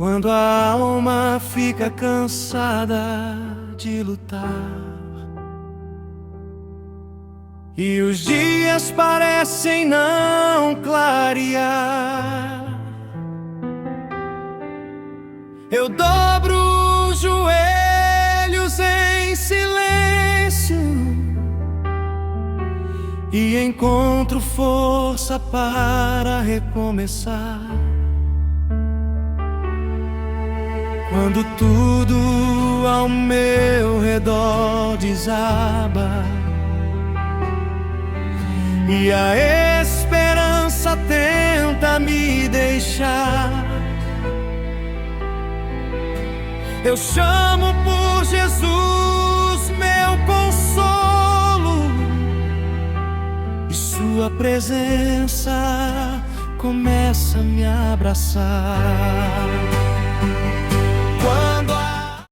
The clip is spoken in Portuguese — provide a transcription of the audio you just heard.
Quando a alma fica cansada de lutar e os dias parecem não clarear, eu dobro os joelhos em silêncio e encontro força para recomeçar. Quando tudo ao meu redor desaba e a esperança tenta me deixar, eu chamo por Jesus, meu consolo, e sua presença começa a me abraçar.